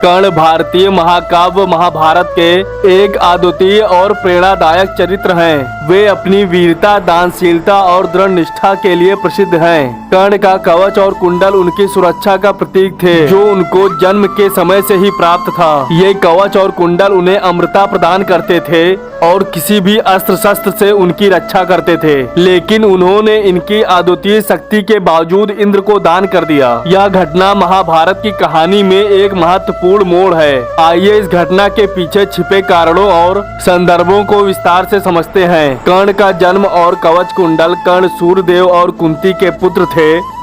कर्ण भारतीय महाकाव्य महाभारत के एक अद्वितीय और प्रेरणादायक चरित्र हैं। वे अपनी वीरता, दानशीलता और दृढ़ निष्ठा के लिए प्रसिद्ध हैं। कर्ण का कवच और कुंडल उनकी सुरक्षा का प्रतीक थे, जो उनको जन्म के समय से ही प्राप्त था। ये कवच और कुंडल उन्हें अमरता प्रदान करते थे और किसी भी अस्त्र शस्त्र से उनकी रक्षा करते थे। लेकिन उन्होंने इनकी अद्वितीय शक्ति के बावजूद इंद्र को दान कर दिया। यह घटना महाभारत की कहानी में एक महत्वपूर्ण मोड़ है। आइए इस घटना के पीछे छिपे कारणों और संदर्भों को विस्तार से समझते हैं। कर्ण का जन्म और कवच कुंडल। कर्ण सूर्यदेव और कुंती के पुत्र थे।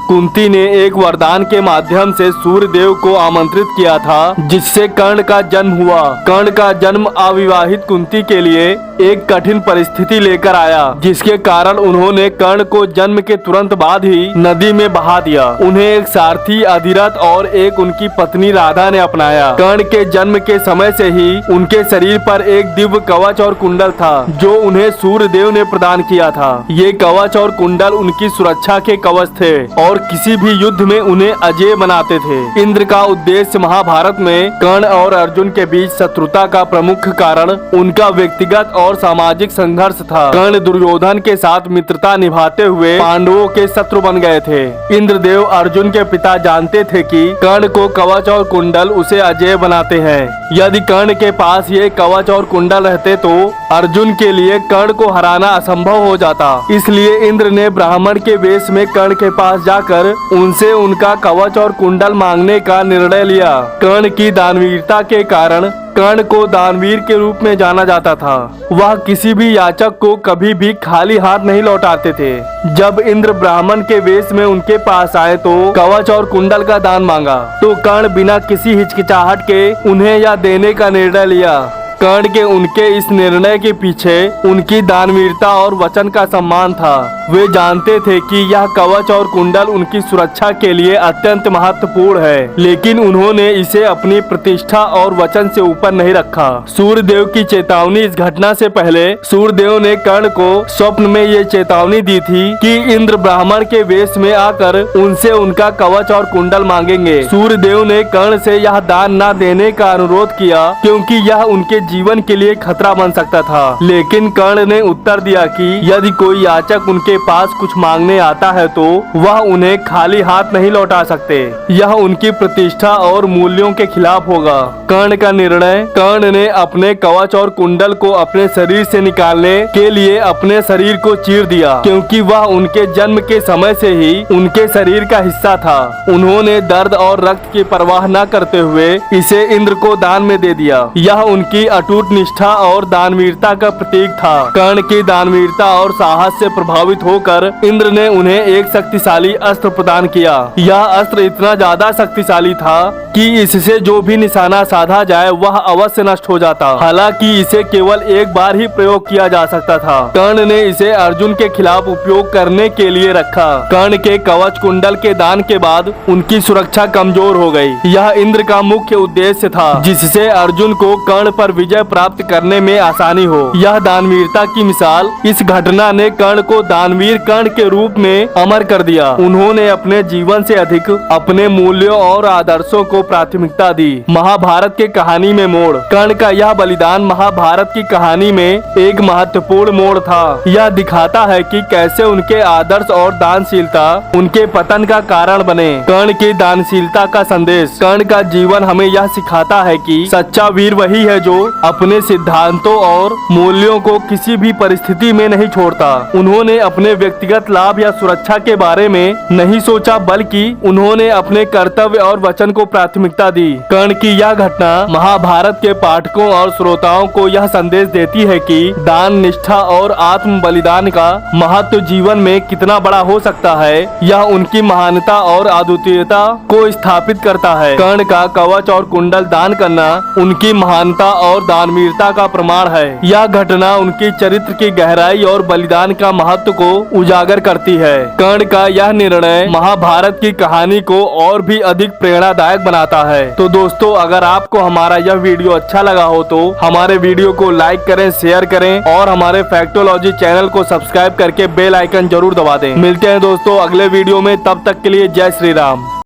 कुंती ने एक वरदान के माध्यम से सूर्यदेव को आमंत्रित किया था, जिससे कर्ण का जन्म हुआ। कर्ण का जन्म अविवाहित कुंती के लिए एक कठिन परिस्थिति लेकर आया, जिसके कारण उन्होंने कर्ण को जन्म के तुरंत बाद ही नदी में बहा दिया। उन्हें एक सारथी अधिरथ और एक उनकी पत्नी राधा ने अपनाया। कर्ण के जन्म के समय से ही उनके शरीर पर एक दिव्य कवच और कुंडल था, जो उन्हें सूर्यदेव ने प्रदान किया था। ये कवच और कुंडल उनकी सुरक्षा के कवच थे और किसी भी युद्ध में उन्हें अजेय बनाते थे। इंद्र का उद्देश्य महाभारत में कर्ण और अर्जुन के बीच शत्रुता का प्रमुख कारण उनका व्यक्तिगत और सामाजिक संघर्ष था। कर्ण दुर्योधन के साथ मित्रता निभाते हुए पांडवों के शत्रु बन गए थे। इंद्रदेव अर्जुन के पिता जानते थे कि कर्ण को कवच और कुंडल उसे अजेय बनाते हैं। यदि कर्ण के पास ये कवच और कुंडल रहते तो अर्जुन के लिए कर्ण को हराना असंभव हो जाता। इसलिए इंद्र ने ब्राह्मण के वेश में कर्ण के पास जाकर उनसे उनका कवच और कुंडल मांगने का निर्णय लिया। कर्ण की दानवीरता के कारण कर्ण को दानवीर के रूप में जाना जाता था। वह किसी भी याचक को कभी भी खाली हाथ नहीं लौटाते थे। जब इंद्र ब्राह्मण के वेश में उनके पास आए तो कवच और कुंडल का दान मांगा, तो कर्ण बिना किसी हिचकिचाहट के उन्हें यह देने का निर्णय लिया। कर्ण के उनके इस निर्णय के पीछे उनकी दानवीरता और वचन का सम्मान था। वे जानते थे कि यह कवच और कुंडल उनकी सुरक्षा के लिए अत्यंत महत्वपूर्ण है, लेकिन उन्होंने इसे अपनी प्रतिष्ठा और वचन से ऊपर नहीं रखा। सूर्यदेव की चेतावनी। इस घटना से पहले सूर्यदेव ने कर्ण को स्वप्न में ये चेतावनी दी थी कि इंद्र ब्राह्मण के वेश में आकर उनसे उनका कवच और कुंडल मांगेंगे। सूर्यदेव ने कर्ण से यह दान न देने का अनुरोध किया, क्योंकि यह उनके जीवन के लिए खतरा बन सकता था। लेकिन कर्ण ने उत्तर दिया कि यदि कोई याचक उनके पास कुछ मांगने आता है तो वह उन्हें खाली हाथ नहीं लौटा सकते। यह उनकी प्रतिष्ठा और मूल्यों के खिलाफ होगा। कर्ण का निर्णय। कर्ण ने अपने कवच और कुंडल को अपने शरीर से निकालने के लिए अपने शरीर को चीर दिया, क्योंकि वह उनके जन्म के समय से ही उनके शरीर का हिस्सा था। उन्होंने दर्द और रक्त की परवाह न करते हुए इसे इंद्र को दान में दे दिया। यह उनकी अटूट निष्ठा और दानवीरता का प्रतीक था। कर्ण की दानवीरता और साहस से प्रभावित होकर इंद्र ने उन्हें एक शक्तिशाली अस्त्र प्रदान किया। यह अस्त्र इतना ज्यादा शक्तिशाली था कि इससे जो भी निशाना साधा जाए वह अवश्य नष्ट हो जाता। हालांकि इसे केवल एक बार ही प्रयोग किया जा सकता था। कर्ण ने इसे अर्जुन के खिलाफ उपयोग करने के लिए रखा। कर्ण के कवच कुंडल के दान के बाद उनकी सुरक्षा कमजोर हो गई। यह इंद्र का मुख्य उद्देश्य था, जिससे अर्जुन को कर्ण पर विजय प्राप्त करने में आसानी हो। यह दानवीरता की मिसाल। इस घटना ने कर्ण को दानवीर कर्ण के रूप में अमर कर दिया। उन्होंने अपने जीवन से अधिक अपने मूल्यों और आदर्शों को प्राथमिकता दी। महाभारत के कहानी में मोड़। कर्ण का यह बलिदान महाभारत की कहानी में एक महत्वपूर्ण मोड़ था। यह दिखाता है कि कैसे उनके आदर्श और दानशीलता उनके पतन का कारण बने। कर्ण की दानशीलता का संदेश। कर्ण का जीवन हमें यह सिखाता है कि सच्चा वीर वही है जो अपने सिद्धांतों और मूल्यों को किसी भी परिस्थिति में नहीं छोड़ता। उन्होंने अपने व्यक्तिगत लाभ या सुरक्षा के बारे में नहीं सोचा, बल्कि उन्होंने अपने कर्तव्य और वचन को प्राथमिकता दी। कर्ण की यह घटना महाभारत के पाठकों और श्रोताओं को यह संदेश देती है कि दान, निष्ठा और आत्म बलिदान का महत्व जीवन में कितना बड़ा हो सकता है। यह उनकी महानता और अद्वितीयता को स्थापित करता है। कर्ण का कवच और कुंडल दान करना उनकी महानता और दानवीरता का प्रमाण है। यह घटना उनकी चरित्र की गहराई और बलिदान का महत्व को उजागर करती है। कर्ण का यह निर्णय महाभारत की कहानी को और भी अधिक प्रेरणादायक बनाता है। तो दोस्तों, अगर आपको हमारा यह वीडियो अच्छा लगा हो तो हमारे वीडियो को लाइक करें, शेयर करें और हमारे फैक्टोलॉजी चैनल को सब्सक्राइब करके बेल आइकन जरूर दबा दें। मिलते हैं दोस्तों अगले वीडियो में, तब तक के लिए जय श्री राम।